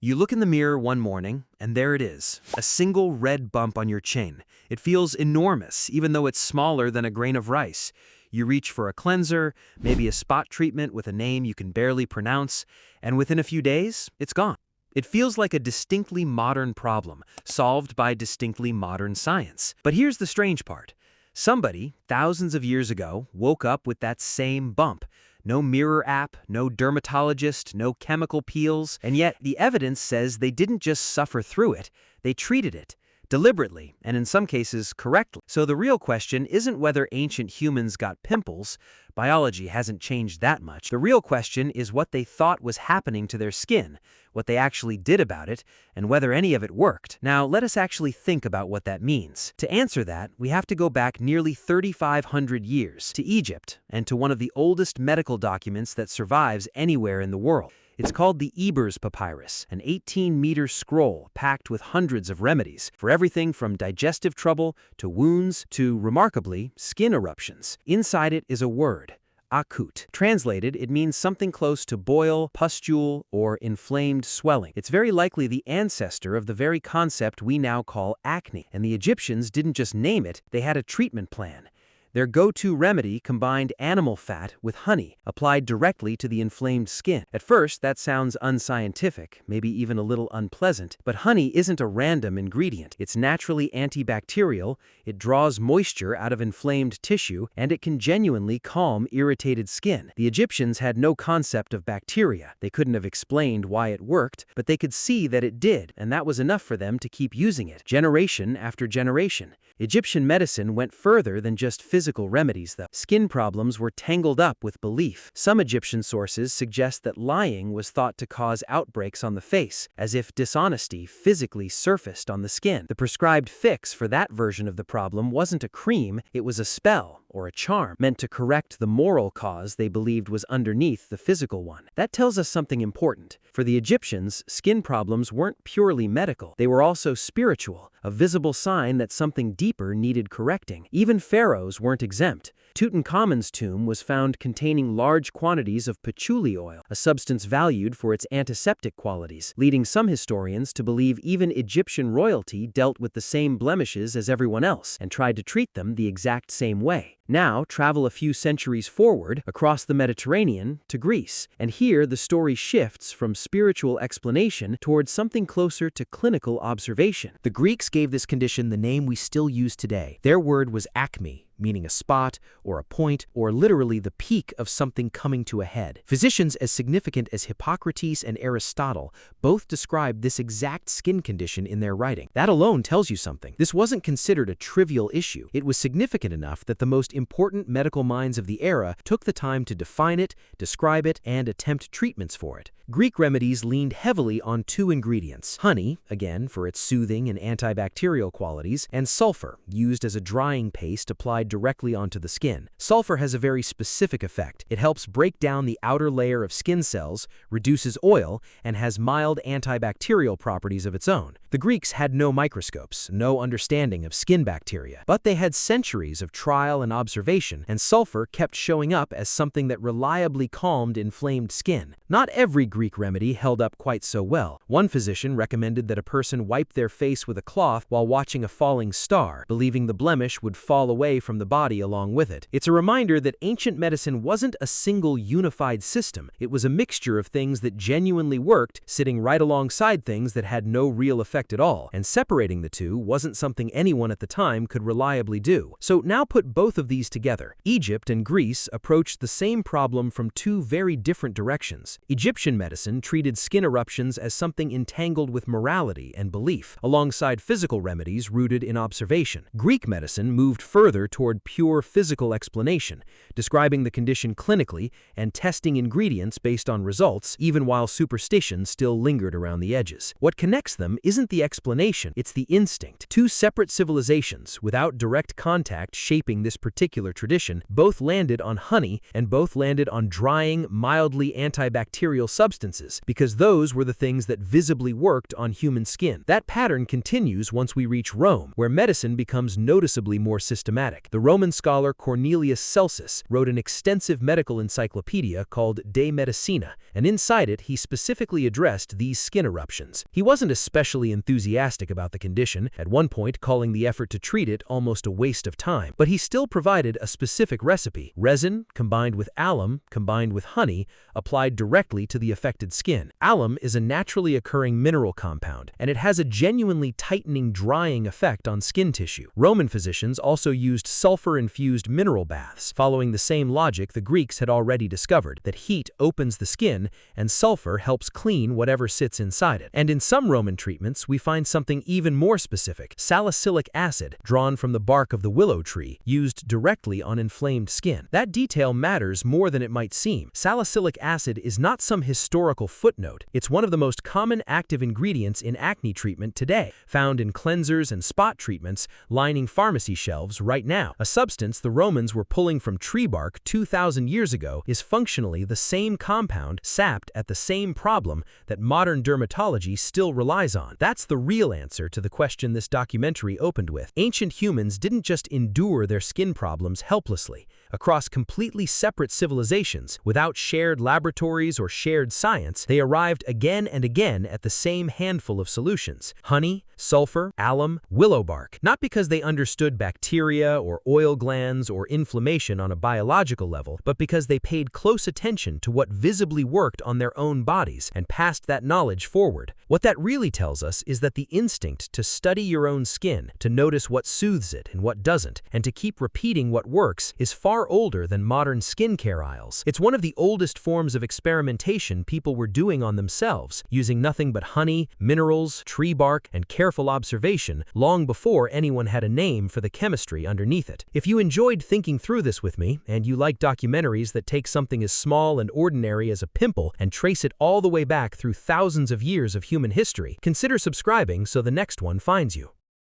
You look in the mirror one morning, and there it is, a single red bump on your chin. It feels enormous, even though it's smaller than a grain of rice. You reach for a cleanser, maybe a spot treatment with a name you can barely pronounce, and within a few days, it's gone. It feels like a distinctly modern problem, solved by distinctly modern science. But here's the strange part. Somebody, thousands of years ago, woke up with that same bump. No mirror app, no dermatologist, no chemical peels, and yet the evidence says they didn't just suffer through it, they treated it, deliberately, and in some cases correctly. So the real question isn't whether ancient humans got pimples. Biology hasn't changed that much. The real question is what they thought was happening to their skin, what they actually did about it, and whether any of it worked. Now, let us actually think about what that means. To answer that, we have to go back nearly 3,500 years to Egypt and to one of the oldest medical documents that survives anywhere in the world. It's called the Ebers Papyrus, an 18-meter scroll packed with hundreds of remedies for everything from digestive trouble to wounds to, remarkably, skin eruptions. Inside it is a word, akut. Translated, it means something close to boil, pustule, or inflamed swelling. It's very likely the ancestor of the very concept we now call acne. And the Egyptians didn't just name it, they had a treatment plan. Their go-to remedy combined animal fat with honey, applied directly to the inflamed skin. At first, that sounds unscientific, maybe even a little unpleasant, but honey isn't a random ingredient. It's naturally antibacterial, it draws moisture out of inflamed tissue, and it can genuinely calm irritated skin. The Egyptians had no concept of bacteria. They couldn't have explained why it worked, but they could see that it did, and that was enough for them to keep using it, generation after generation. Egyptian medicine went further than just physical remedies, though. Skin problems were tangled up with belief. Some Egyptian sources suggest that lying was thought to cause outbreaks on the face, as if dishonesty physically surfaced on the skin. The prescribed fix for that version of the problem wasn't a cream, it was a spell, or a charm, meant to correct the moral cause they believed was underneath the physical one. That tells us something important. For the Egyptians, skin problems weren't purely medical. They were also spiritual, a visible sign that something deeper needed correcting. Even pharaohs weren't exempt. Tutankhamun's tomb was found containing large quantities of patchouli oil, a substance valued for its antiseptic qualities, leading some historians to believe even Egyptian royalty dealt with the same blemishes as everyone else and tried to treat them the exact same way. Now, travel a few centuries forward, across the Mediterranean, to Greece, and here the story shifts from spiritual explanation towards something closer to clinical observation. The Greeks gave this condition the name we still use today. Their word was acme, meaning a spot, or a point, or literally the peak of something coming to a head. Physicians as significant as Hippocrates and Aristotle both described this exact skin condition in their writing. That alone tells you something. This wasn't considered a trivial issue. It was significant enough that the most important medical minds of the era took the time to define it, describe it, and attempt treatments for it. Greek remedies leaned heavily on two ingredients: honey, again for its soothing and antibacterial qualities, and sulfur, used as a drying paste applied directly onto the skin. Sulfur has a very specific effect. It helps break down the outer layer of skin cells, reduces oil, and has mild antibacterial properties of its own. The Greeks had no microscopes, no understanding of skin bacteria, but they had centuries of trial and observation, and sulfur kept showing up as something that reliably calmed inflamed skin. Not every Greek remedy held up quite so well. One physician recommended that a person wipe their face with a cloth while watching a falling star, believing the blemish would fall away from the body along with it. It's a reminder that ancient medicine wasn't a single unified system. It was a mixture of things that genuinely worked, sitting right alongside things that had no real effect at all, and separating the two wasn't something anyone at the time could reliably do. So now put both of these together. Egypt and Greece approached the same problem from two very different directions. Egyptian medicine treated skin eruptions as something entangled with morality and belief, alongside physical remedies rooted in observation. Greek medicine moved further toward pure physical explanation, describing the condition clinically and testing ingredients based on results, even while superstition still lingered around the edges. What connects them isn't the explanation, it's the instinct. Two separate civilizations, without direct contact shaping this particular tradition, both landed on honey and both landed on drying, mildly antibacterial substances, because those were the things that visibly worked on human skin. That pattern continues once we reach Rome, where medicine becomes noticeably more systematic. The The Roman scholar Cornelius Celsus wrote an extensive medical encyclopedia called De Medicina, and inside it he specifically addressed these skin eruptions. He wasn't especially enthusiastic about the condition, at one point calling the effort to treat it almost a waste of time, but he still provided a specific recipe: resin combined with alum combined with honey applied directly to the affected skin. Alum is a naturally occurring mineral compound, and it has a genuinely tightening, drying effect on skin tissue. Roman physicians also used sulfur-infused mineral baths, following the same logic the Greeks had already discovered, that heat opens the skin and sulfur helps clean whatever sits inside it. And in some Roman treatments, we find something even more specific: salicylic acid, drawn from the bark of the willow tree, used directly on inflamed skin. That detail matters more than it might seem. Salicylic acid is not some historical footnote. It's one of the most common active ingredients in acne treatment today, found in cleansers and spot treatments lining pharmacy shelves right now. A substance the Romans were pulling from tree bark 2,000 years ago is functionally the same compound sapped at the same problem that modern dermatology still relies on. That's the real answer to the question this documentary opened with. Ancient humans didn't just endure their skin problems helplessly. Across completely separate civilizations, without shared laboratories or shared science, they arrived again and again at the same handful of solutions: honey, sulfur, alum, willow bark. Not because they understood bacteria or oil glands or inflammation on a biological level, but because they paid close attention to what visibly worked on their own bodies and passed that knowledge forward. What that really tells us is that the instinct to study your own skin, to notice what soothes it and what doesn't, and to keep repeating what works is far older than modern skincare aisles. It's one of the oldest forms of experimentation people were doing on themselves, using nothing but honey, minerals, tree bark, and careful observation long before anyone had a name for the chemistry underneath it. If you enjoyed thinking through this with me, and you like documentaries that take something as small and ordinary as a pimple and trace it all the way back through thousands of years of human history, consider subscribing so the next one finds you.